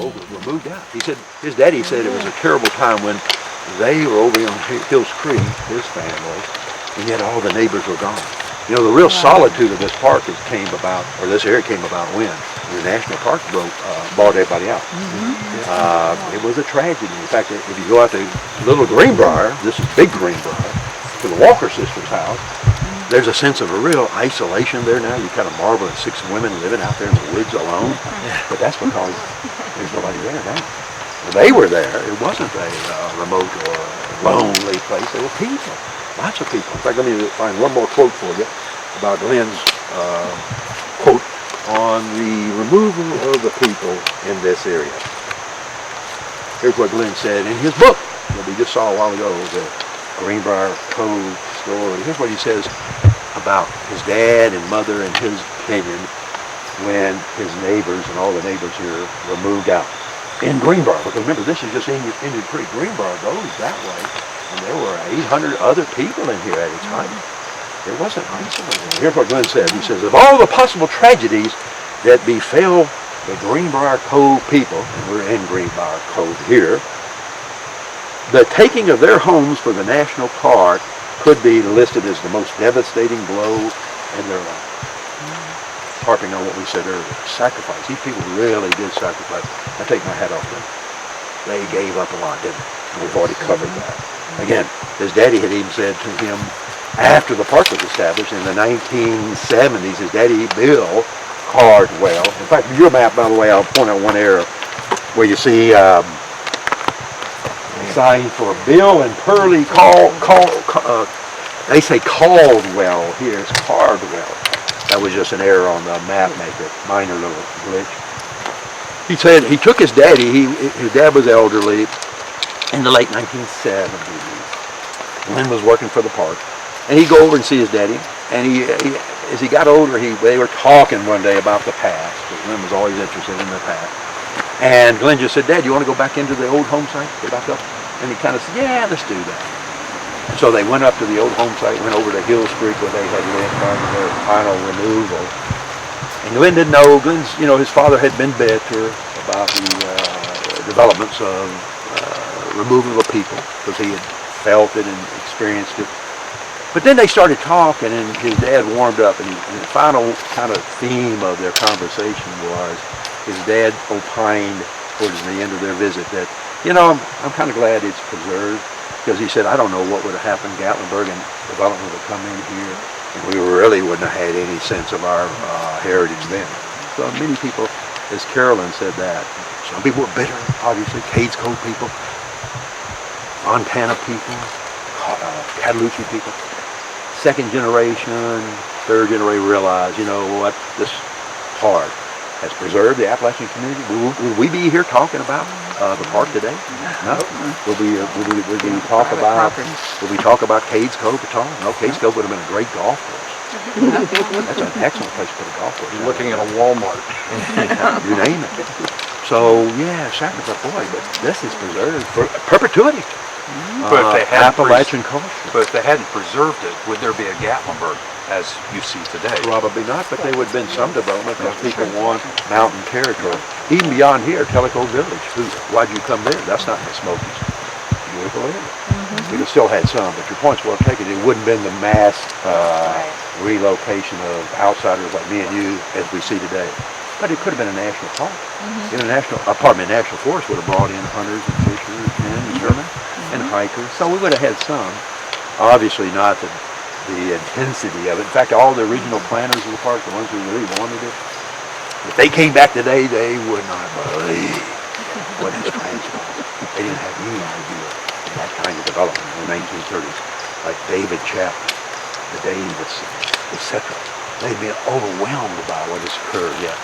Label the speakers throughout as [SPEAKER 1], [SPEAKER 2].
[SPEAKER 1] were moved out. He said, his daddy said it was a terrible time when they were over on Hills Creek, his family, and yet all the neighbors were gone. You know, the real solitude of this park came about, or this area came about when the National Park bought everybody out. It was a tragedy. In fact, if you go out to Little Greenbrier, this is Big Greenbrier, to the Walker sisters' house, there's a sense of a real isolation there now. You kind of marvel at 6 women living out there in the woods alone. But that's because there's nobody there now. When they were there, it wasn't a remote or lonely place. There were people, lots of people. In fact, let me find one more quote for you about Glenn's quote on the removal of the people in this area. Here's what Glenn said in his book that we just saw a while ago, the Greenbrier Cove story. Here's what he says about his dad and mother and his opinion when his neighbors and all the neighbors here were moved out in Greenbrier. Because remember, this is just Indian Creek. Greenbrier goes that way, and there were 800 other people in here at its height. It wasn't isolated. Here's what Glenn said. He says, of all the possible tragedies that befell the Greenbrier Cove people, and we're in Greenbrier Cove here, the taking of their homes for the national park could be listed as the most devastating blow in their life. Harping on what we said earlier, sacrifice. These people really did sacrifice. I take my hat off to them. They gave up a lot, didn't they? We've already covered that. Again, his daddy had even said to him, after the park was established in the 1970s, his daddy, Bill Cardwell. In fact, your map, by the way, I'll point out one area where you see sign for Bill and Pearlie they say Caldwell, here it's Cardwell. That was just an error on the map maker, minor little glitch. He said he took his daddy, his dad was elderly in the late 1970s. Glenn was working for the park. And he'd go over and see his daddy, and as he got older, they were talking one day about the past, because Glenn was always interested in the past. And Glenn just said, Dad, you want to go back into the old home site? Go back up? And he kind of said, yeah, let's do that. And so they went up to the old home site, went over to Hills Creek where they had lived prior to their final removal. And Glenn didn't know, his father had been bitter about the developments of removal of people, because he had felt it and experienced it. But then they started talking, and his dad warmed up, and the final kind of theme of their conversation was his dad opined towards the end of their visit that, I'm kind of glad it's preserved, because he said, I don't know what would have happened. Gatlinburg and development would come in here, and we really wouldn't have had any sense of our heritage then. So many people, as Carolyn said that, some people were bitter, obviously, Cades Cove people, Montana people, Cataloochee people. Second generation, third generation realized, what, this park has preserved the Appalachian community. Will we be here talking about the park today? No. Will we talk about Cades Cove at all? No, Cades Cove would have been a great golf course. That's an excellent place to put a golf course.
[SPEAKER 2] You're looking at a Walmart.
[SPEAKER 1] You name it. So yeah, sacrifice, boy, but this is preserved for perpetuity.
[SPEAKER 2] But if they hadn't
[SPEAKER 1] Appalachian culture.
[SPEAKER 2] But if they hadn't preserved it, would there be a Gatlinburg as you see today?
[SPEAKER 1] Probably not, but there would have been some development because people want mountain territory. Even beyond here, Tellico Village. Why'd you come there? That's not in the Smokies. Beautiful area. We could still had some, but your point's well taken. It wouldn't have been the mass relocation of outsiders like me and you as we see today. But it could have been a national park. National forest would have brought in hunters and fishers and fishermen and hikers. So we would have had some. Obviously not the intensity of it. In fact, all the original planners of the park, the ones who really wanted it, if they came back today, they would not believe what has transpired. They didn't have any idea of that kind of development in the 1930s. Like David Chapman, the Davis, etc. They'd been overwhelmed by what has occurred yet.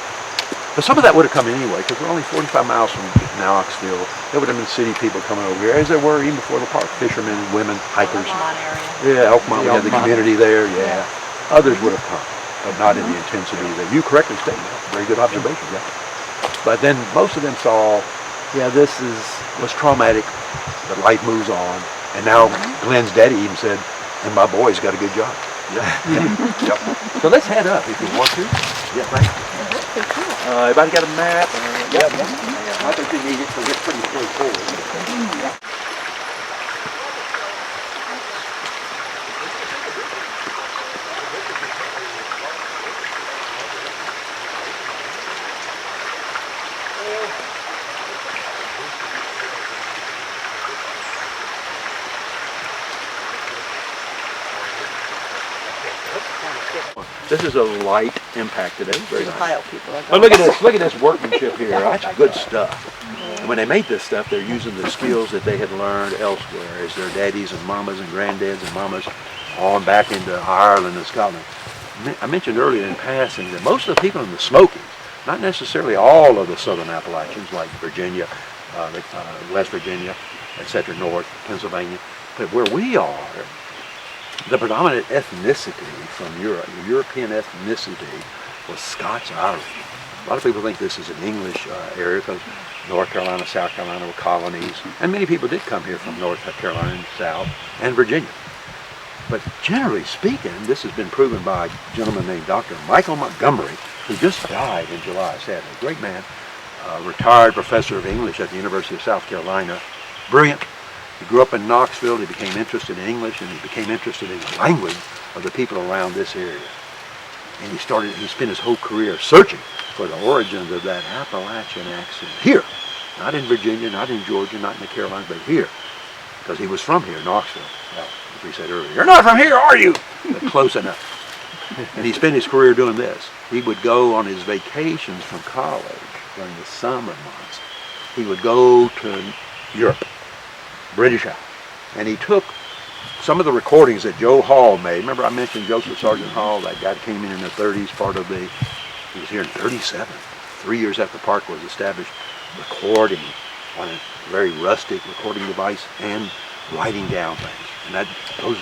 [SPEAKER 1] But some of that would have come in anyway, because we're only 45 miles from Knoxville. There would have been city people coming over here, as there were even before the park. Fishermen, women, hikers.
[SPEAKER 3] Elkmont area.
[SPEAKER 1] Yeah, Elkmont, we had the community there, yeah. Others would have come, but not in the intensity that you correctly stated. Very good observation, yeah. But then most of them saw, this was traumatic, but life moves on. And now Glenn's daddy even said, and my boy's got a good job. Yeah. So let's head up if you want to. Yeah, thank you. Everybody got a map? Yeah. I think you need it because it's pretty straightforward. This is a light impact today. Very nice. But look at this workmanship here. That's good stuff. And when they made this stuff, they're using the skills that they had learned elsewhere as their daddies and mamas and granddads and mamas on back into Ireland and Scotland. I mentioned earlier in passing that most of the people in the Smokies, not necessarily all of the southern Appalachians like Virginia, West Virginia, etc., North Pennsylvania, but where we are, the predominant ethnicity from Europe, the European ethnicity, was Scotch-Irish. A lot of people think this is an English area because North Carolina, South Carolina were colonies, and many people did come here from North Carolina and South and Virginia. But generally speaking, this has been proven by a gentleman named Dr. Michael Montgomery, who just died in July, sadly. Great man, retired professor of English at the University of South Carolina. Brilliant. He grew up in Knoxville. He became interested in English, and he became interested in the language of the people around this area. And he spent his whole career searching for the origins of that Appalachian accent here. Not in Virginia, not in Georgia, not in the Carolinas, but here. Because he was from here, Knoxville. Well, as we said earlier, you're not from here, are you? But close enough. And he spent his career doing this. He would go on his vacations from college during the summer months. He would go to Europe, British Isles, and he took some of the recordings that Joe Hall made. Remember I mentioned Joseph Sargent Hall, that guy came in the 30s, he was here in 37, 3 years after the park was established, recording on a very rustic recording device and writing down things. And those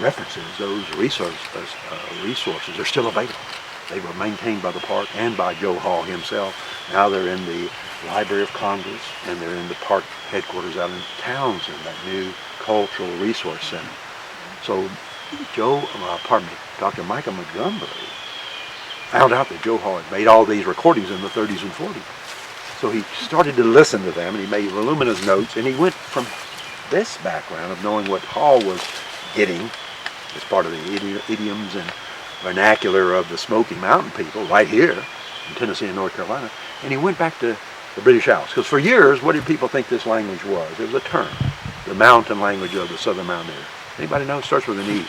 [SPEAKER 1] references, those resources are still available. They were maintained by the park and by Joe Hall himself. Now they're in the Library of Congress, and they're in the park headquarters out in Townsend, that new cultural resource center. So Dr. Michael Montgomery found out that Joe Hall had made all these recordings in the 30s and 40s. So he started to listen to them, and he made voluminous notes, and he went from this background of knowing what Hall was getting as part of the idioms and vernacular of the Smoky Mountain people right here in Tennessee and North Carolina, and he went back to the British Isles. Because for years, what did people think this language was? It was a term, the mountain language of the southern mountaineers. Anybody know? It starts with an E.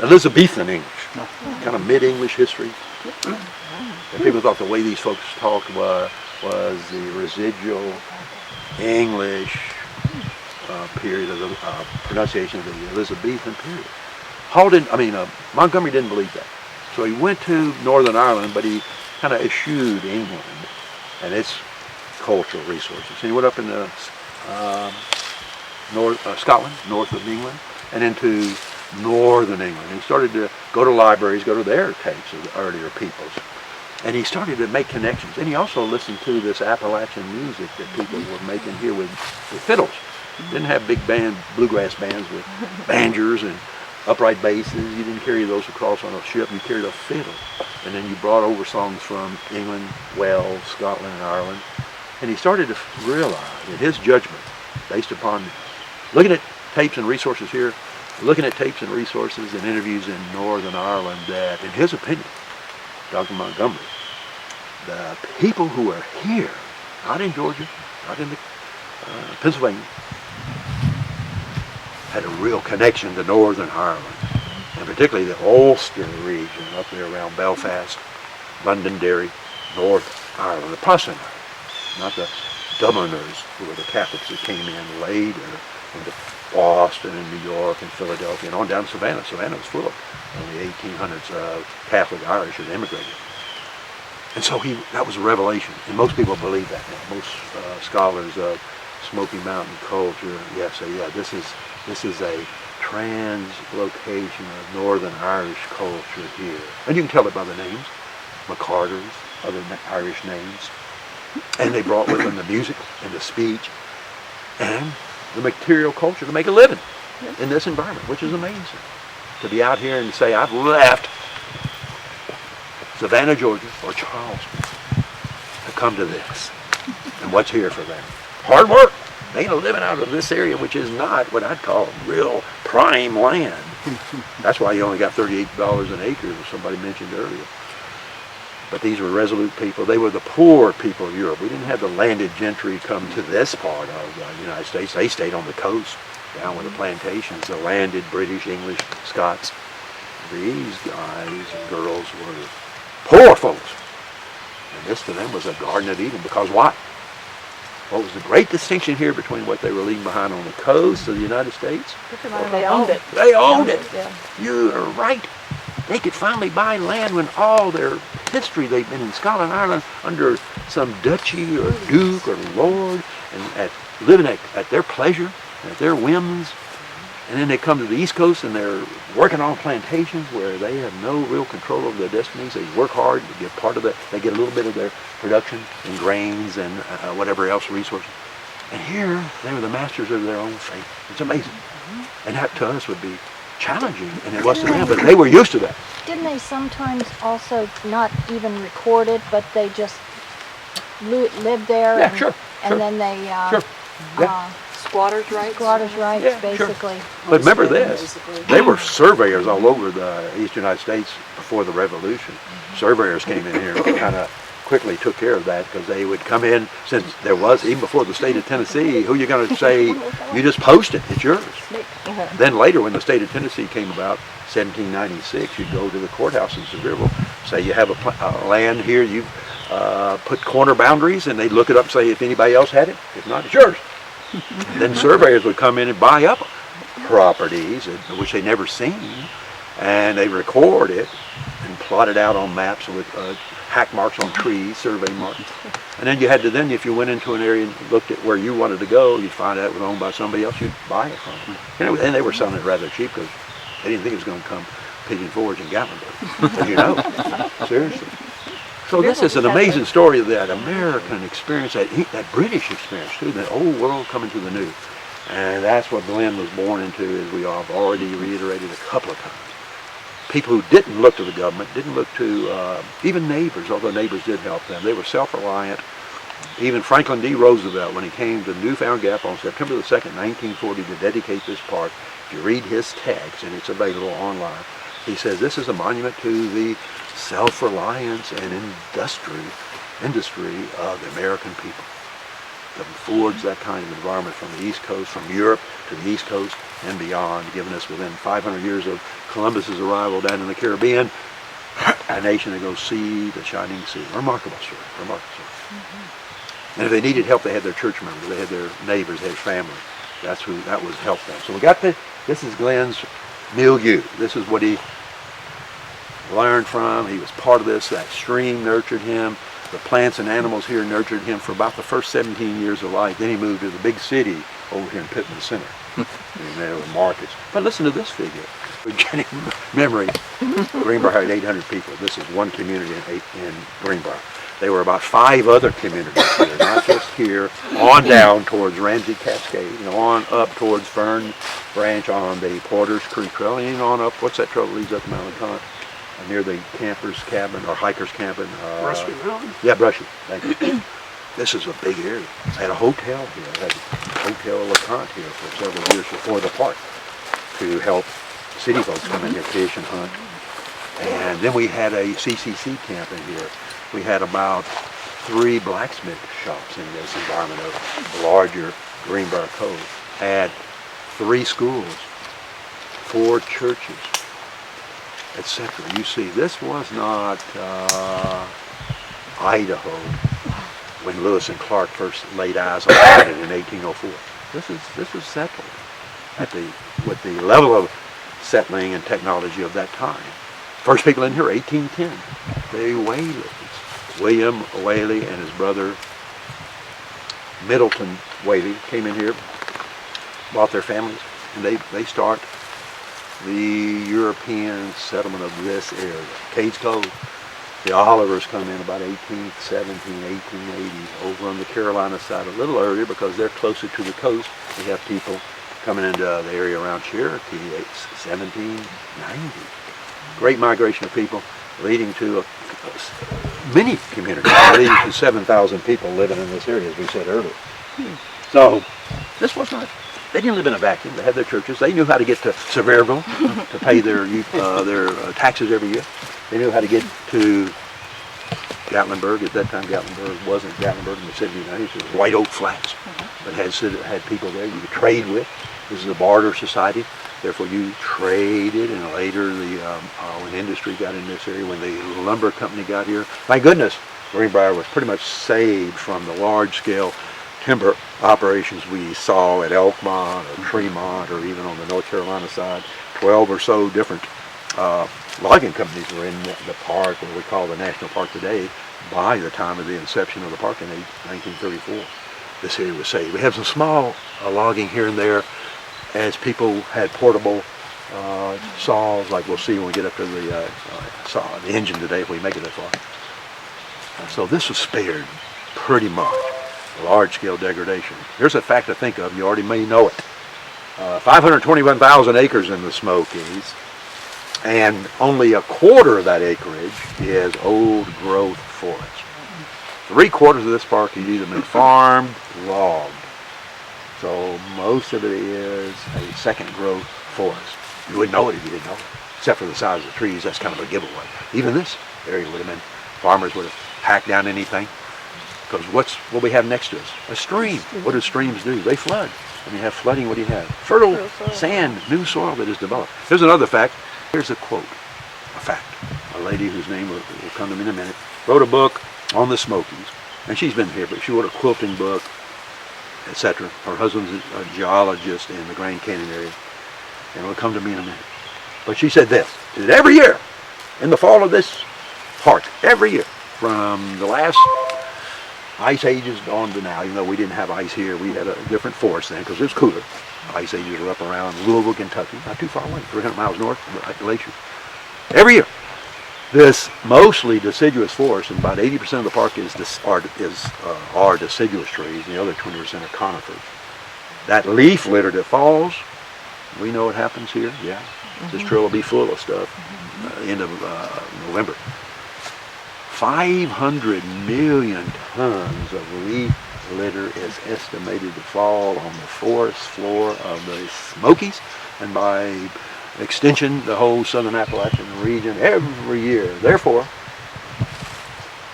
[SPEAKER 1] Elizabethan English, kind of mid-English history. And people thought the way these folks talked was the residual English period of the pronunciation of the Elizabethan period. Montgomery didn't believe that. So he went to Northern Ireland, but he kind of eschewed England and its cultural resources. And he went up into Scotland, north of England, and into northern England. And he started to go to libraries, go to their tapes of the earlier peoples. And he started to make connections. And he also listened to this Appalachian music that people were making here with fiddles. Didn't have big bluegrass bands with banjos and upright basses. You didn't carry those across on a ship. You carried a fiddle. And then you brought over songs from England, Wales, Scotland, and Ireland. And he started to realize that his judgment, based upon looking at tapes and resources here, looking at tapes and resources and interviews in Northern Ireland, that in his opinion, Dr. Montgomery, the people who are here, not in Georgia, not in Pennsylvania, had a real connection to Northern Ireland, and particularly the Ulster region up there around Belfast, Londonderry, North Ireland, the Protestant Ireland, not the Dubliners who were the Catholics that came in later into Boston and New York and Philadelphia and on down to Savannah. Savannah was full of in the 1800s Catholic Irish had immigrated. And so that was a revelation, and most people believe that now. Most scholars of Smoky Mountain culture, say, this is a translocation of Northern Irish culture here. And you can tell it by the names, McCarters, other Irish names. And they brought with them the music and the speech and the material culture to make a living in this environment, which is amazing. To be out here and say, I've left Savannah, Georgia, or Charleston, come to this. And what's here for them? Hard work. They ain't living out of this area, which is not what I'd call real prime land. That's why you only got $38 an acre, as somebody mentioned earlier. But these were resolute people. They were the poor people of Europe. We didn't have the landed gentry come to this part of the United States. They stayed on the coast, down with the plantations, the landed British, English, Scots. These guys and girls were poor folks. And this to them was a Garden of Eden, because what? What was the great distinction here between what they were leaving behind on the coast of the United States?
[SPEAKER 3] They owned it.
[SPEAKER 1] They owned it.
[SPEAKER 3] Yeah.
[SPEAKER 1] You are right. They could finally buy land when all their history they've been in Scotland, Ireland, under some duchy or duke or lord, and living at their pleasure, at their whims. And then they come to the East Coast and they're working on plantations where they have no real control over their destinies. They work hard to get part of that. They get a little bit of their production in grains and whatever else resources. And here, they were the masters of their own fate. It's amazing. And that to us would be challenging, and it was to them, but they were used to that.
[SPEAKER 4] Didn't they sometimes also not even record it, but they just lived there?
[SPEAKER 1] Yeah,
[SPEAKER 4] and,
[SPEAKER 1] sure.
[SPEAKER 4] And then they
[SPEAKER 1] Sure. Yeah.
[SPEAKER 3] Squatters' rights.
[SPEAKER 4] squatters' rights,
[SPEAKER 1] Yeah, sure.
[SPEAKER 4] basically.
[SPEAKER 1] But remember this,
[SPEAKER 3] Basically.
[SPEAKER 1] they were surveyors all over the East United States before the Revolution. Surveyors came in here and kind of quickly took care of that, because they would come in, since there was, even before the state of Tennessee, who you going to say, you just post it, it's yours. Then later, when the state of Tennessee came about, 1796, you'd go to the courthouse in Sevierville, say you have a land here, you've put corner boundaries, and they'd look it up and say if anybody else had it, if not, it's yours. Then surveyors would come in and buy up properties, which they'd never seen, and they record it and plot it out on maps with hack marks on trees, survey marks. And then you had to, if you went into an area and looked at where you wanted to go, you'd find out it was owned by somebody else, you'd buy it from them. And they were selling it rather cheap, because they didn't think it was going to come Pigeon Forge and Gatlinburg, as you know. Seriously. So this is an amazing story of that American experience, that British experience too, the old world coming to the new. And that's what Glenn was born into, as we have already reiterated a couple of times. People who didn't look to the government, didn't look to even neighbors, although neighbors did help them. They were self-reliant. Even Franklin D. Roosevelt, when he came to Newfound Gap on September the 2nd, 1940, to dedicate this park, if you read his text, and it's available online, he says this is a monument to the self-reliance and industry of the American people. That forged that kind of environment from the East Coast, from Europe to the East Coast and beyond, giving us within 500 years of Columbus's arrival down in the Caribbean, a nation that goes see the shining sea. Remarkable story, remarkable story. And if they needed help, they had their church members, they had their neighbors, they had family. That was helped them. So we got this is Glenn's milieu. This is what he learned from. He was part of this. That stream nurtured him. The plants and animals here nurtured him for about the first 17 years of life. Then he moved to the big city over here in Pittman Center. And there were markets. But listen to this figure. We're getting memory. Greenbrier had 800 people. This is one community in Greenbrier. There were about 5 other communities here, not just here, on down towards Ramsey Cascade, on up towards Fern Branch on the Porter's Creek Trail, and on up, what's that trail that leads up to Mount LeConte? Near the camper's cabin, or hiker's cabin.
[SPEAKER 3] Brushy Mountain?
[SPEAKER 1] Yeah, Brushy. Thank you. This is a big area. I had a hotel here. I had Hotel LeConte here for several years before the park to help city folks come in here, fish and hunt. And then we had a CCC camp in here. We had about 3 blacksmith shops in this environment of larger Greenbrier Cove. Had 3 schools, 4 churches, etc. You see, this was not Idaho when Lewis and Clark first laid eyes on it in 1804. This was settled with the level of settling and technology of that time. First people in here, 1810, the Whaleys. William Whaley and his brother Middleton Whaley came in here, bought their families, and they start the European settlement of this area. Cades Cove, the Olivers come in about 1870, 1880, over on the Carolina side a little earlier because they're closer to the coast. We have people coming into the area around Cherokee, 1790. Great migration of people leading to many communities. I believe there's 7,000 people living in this area, as we said earlier. So this was not, they didn't live in a vacuum. They had their churches. They knew how to get to Sevierville to pay their taxes every year. They knew how to get to Gatlinburg. At that time, Gatlinburg wasn't Gatlinburg in the city of the United States. It was White Oak Flats, but had people there you could trade with. This is a barter society. Therefore, you traded, and later when industry got in this area, when the lumber company got here, my goodness, Greenbrier was pretty much saved from the large-scale timber operations we saw at Elkmont or Tremont or even on the North Carolina side. 12 or so different logging companies were in the park, what we call the National Park today, by the time of the inception of the park in 1934. This area was saved. We have some small logging here and there as people had portable saws, like we'll see when we get up to the engine today, if we make it that far. So this was spared pretty much. Large-scale degradation. Here's a fact to think of. You already may know it. 521,000 acres in the Smokies, and only a quarter of that acreage is old-growth forest. 3/4 of this park has either been farmed, logged. So most of it is a second-growth forest. You wouldn't know it if you didn't know it, except for the size of the trees. That's kind of a giveaway. Even this area would have been, farmers would have hacked down anything. Because what we have next to us? A stream. What do streams do? They flood. When you have flooding, what do you have? Fertile sand, new soil that is developed. Here's another fact. Here's a quote, a fact. A lady whose name will come to me in a minute, wrote a book on the Smokies. And she's been here, but she wrote a quilting book, etc. Her husband's a geologist in the Grand Canyon area. And it'll come to me in a minute. But she said this, that every year, in the fall of this park, every year, from the last ice ages on to now, even though we didn't have ice here, we had a different forest then because it was cooler. Ice ages are up around Louisville, Kentucky, not too far away, 300 miles north of Appalachia. Every year, this mostly deciduous forest, and about 80% of the park are deciduous trees, and the other 20% are conifers. That leaf litter that falls, we know what happens here. Yeah, this trail will be full of stuff. End of November. 500 million tons of leaf litter is estimated to fall on the forest floor of the Smokies, and by extension, the whole southern Appalachian region every year. Therefore,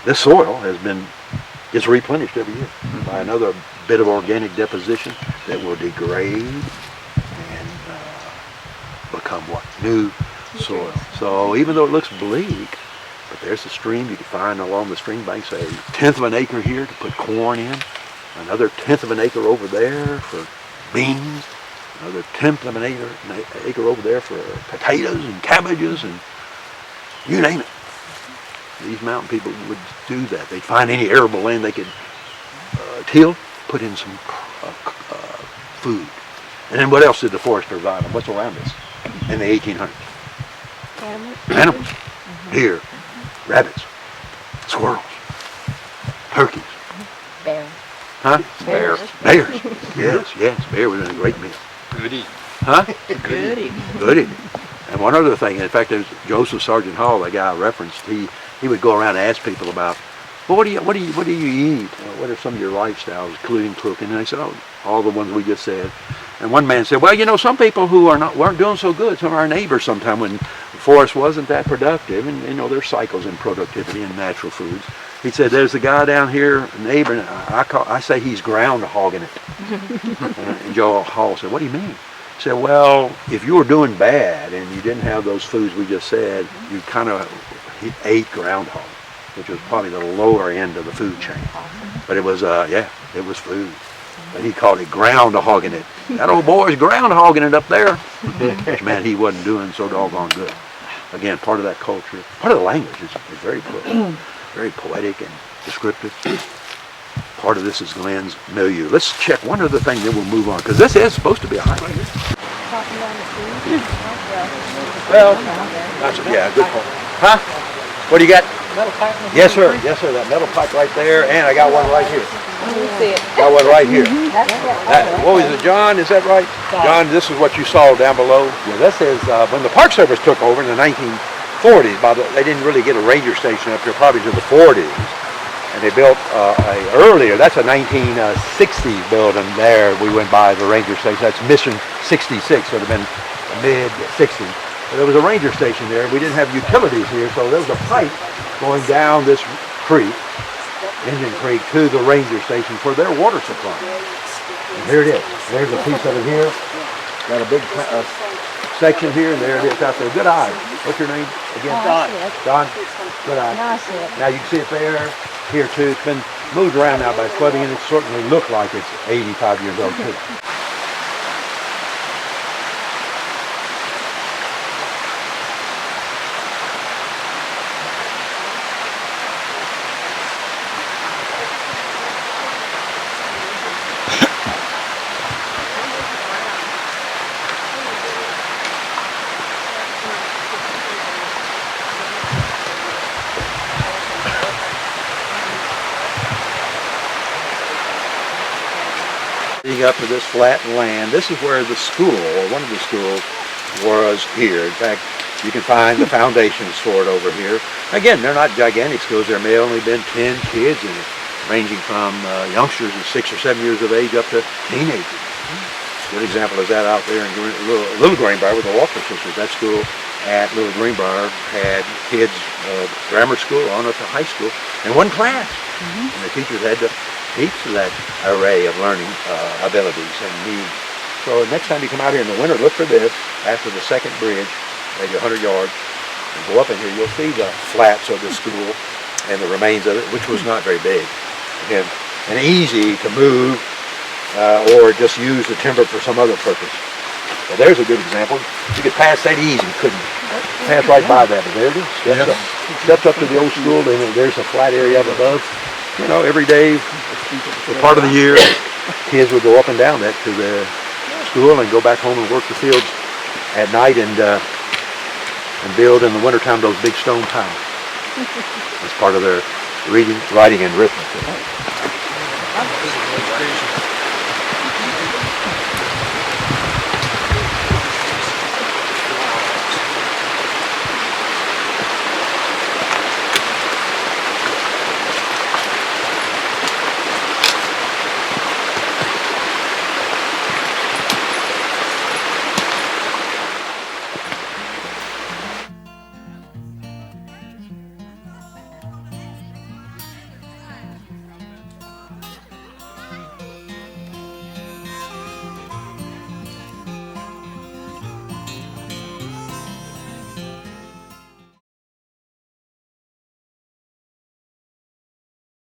[SPEAKER 1] this soil gets replenished every year by another bit of organic deposition that will degrade and become what? New soil. So even though it looks bleak, but there's a stream you can find along the stream banks, a 1/10 of an acre here to put corn in, another 1/10 of an acre over there for beans, another 1/10 of an acre over there for potatoes and cabbages and you name it. These mountain people would do that. They'd find any arable land they could till, put in some food. And then what else did the forest provide them? What's around us in the 1800s? Animals. Deer, rabbits, squirrels, turkeys.
[SPEAKER 4] Bear.
[SPEAKER 1] Huh?
[SPEAKER 3] Bears.
[SPEAKER 1] Bears. Yes. Bear was a great meal.
[SPEAKER 2] Goody.
[SPEAKER 1] Huh?
[SPEAKER 3] Goody.
[SPEAKER 1] Good eating. And one other thing, in fact, there's Joseph Sargent Hall, the guy I referenced, he would go around and ask people about, well, what do you eat? What are some of your lifestyles, including cooking? And they said, oh, all the ones we just said. And one man said, well, you know, some people who weren't doing so good, some of our neighbors sometime when the forest wasn't that productive, and you know, there's cycles in productivity and natural foods. He said, there's a guy down here, a neighbor, and I say he's ground hogging it. And Joe Hall said, what do you mean? He said, well, if you were doing bad and you didn't have those foods we just said, you kind of ate groundhog, which was probably the lower end of the food chain. But it was, it was food. But he called it ground hogging it. That old boy's ground hogging it up there. Man, he wasn't doing so doggone good. Again, part of that culture, part of the language is very poetic and descriptive. Part of this is Glenn's milieu. Let's check one other thing, then we'll move on, because this is supposed to be a highway.
[SPEAKER 4] Talking down the street.
[SPEAKER 1] Well, that's good point. Huh? What do you got?
[SPEAKER 3] Metal pipe.
[SPEAKER 1] Yes, sir. Yes, sir. That metal pipe right there, and I got one right here.
[SPEAKER 3] Let me see it.
[SPEAKER 1] Got one right here.
[SPEAKER 4] That's
[SPEAKER 1] What was it, John? Is that right? John, this is what you saw down below. Yeah, this is when the Park Service took over in the 40s. They didn't really get a ranger station up here probably to the 40s. And they built earlier, that's a 1960 building there. We went by the ranger station. That's Mission 66, would have been mid-60s. There was a ranger station there. We didn't have utilities here, so there was a pipe going down this creek, Indian Creek, to the ranger station for their water supply. And here it is. There's a piece of it here. Got a big section here, and there it is out there. Good eye. What's your name again?
[SPEAKER 4] Don.
[SPEAKER 1] Don. Good eye.
[SPEAKER 4] I see it.
[SPEAKER 1] Now you can see it there, here too. It's been moved around now by flooding, and it certainly looked like it's 85 years old too. Up to this flat land. This is where the school, or one of the schools, was here. In fact, you can find the foundations for it over here. Again, they're not gigantic schools. There may have only been 10 kids in it, ranging from youngsters of 6 or 7 years of age up to teenagers. A good example is that out there in Little Greenbrier with the Walker sisters. That school at Little Greenbrier had kids grammar school on up to high school in one class. And the teachers had to teach that array of learning abilities and needs. So next time you come out here in the winter, look for this after the second bridge, maybe 100 yards, and go up in here. You'll see the flats of the school and the remains of it, which was not very big. And easy to move or just use the timber for some other purpose. Well, there's a good example. You could pass that easy, couldn't you? Pass right by that, but there it is. Steps up to the old school, and there's a flat area up above. You know, every day, for part of the year, kids would go up and down that to the school and go back home and work the fields at night and build in the wintertime those big stone towers. That's part of their reading, writing, and arithmetic.